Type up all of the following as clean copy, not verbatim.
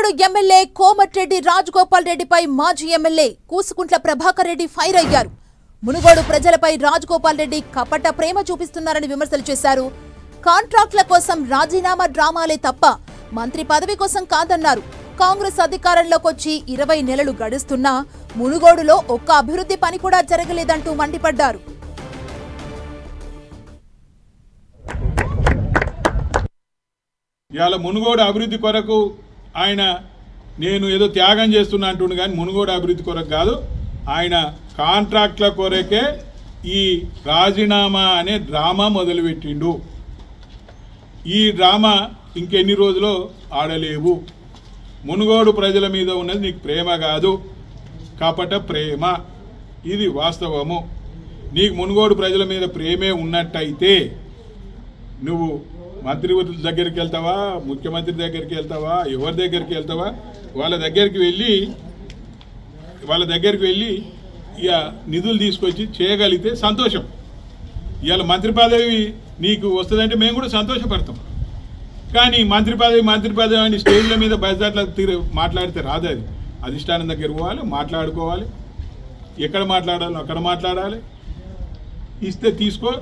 Munugode MLA Komatireddy Rajagopal రెడ్డిపై మాజీ MLA Kusukuntla Prabhakar Reddy fire అయ్యారు. మునుగోడు ప్రజలపై రాజగోపాల్ రెడ్డి కపట ప్రేమ చూపిస్తున్నారని విమర్శలు చేశారు. కాంట్రాక్ట్ల కోసం రాజీనామా డ్రామాలే తప్ప మంత్రి పదవి కోసం కాదన్నారు. కాంగ్రెస్ అధికారంలోకి వచ్చి 20 నెలలు గడుస్తున్నా మునుగోడులో ఒక్క అభివృద్ధి పని కూడా జరగలేదంటూ మండిపడ్డారు. ఇవాళ మునుగోడు అభివృద్ధి కొరకు ఆయన నేను ఏదో త్యాగం చేస్తున్నా అంటుండు కానీ మునుగోడు అభివృద్ధి కొరకు కాదు, ఆయన కాంట్రాక్ట్ల కొరకే ఈ రాజీనామా అనే డ్రామా మొదలుపెట్టిండు. ఈ డ్రామా ఇంకెన్ని రోజులు ఆడలేవు. మునుగోడు ప్రజల మీద ఉన్నది నీకు ప్రేమ కాదు, కపట ప్రేమ. ఇది వాస్తవము. నీకు మునుగోడు ప్రజల మీద ప్రేమే ఉన్నట్టయితే నువ్వు మంత్రి దగ్గరికి వెళ్తావా, ముఖ్యమంత్రి దగ్గరికి వెళ్తావా, ఎవరి దగ్గరికి వెళ్తావా, వాళ్ళ దగ్గరికి వెళ్ళి ఇక నిధులు తీసుకొచ్చి చేయగలిగితే సంతోషం. ఇవాళ మంత్రి పదవి నీకు వస్తుందంటే మేము కూడా సంతోషపడతాం. కానీ మంత్రి పదవి అని స్టేజ్ల మీద బయటట్లా మాట్లాడితే రాదు. అది అధిష్టానం దగ్గర పోవాలి, మాట్లాడుకోవాలి, ఎక్కడ మాట్లాడాలో అక్కడ మాట్లాడాలి, ఇస్తే తీసుకో.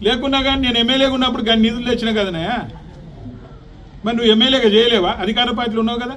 లేకున్నా కానీ నేను ఎమ్మెల్యేగా ఉన్నప్పుడు కానీ నిధులు తెచ్చినా కదనే, మరి నువ్వు ఎమ్మెల్యేగా చేయలేవా? అధికార పార్టీలు ఉన్నావు కదా.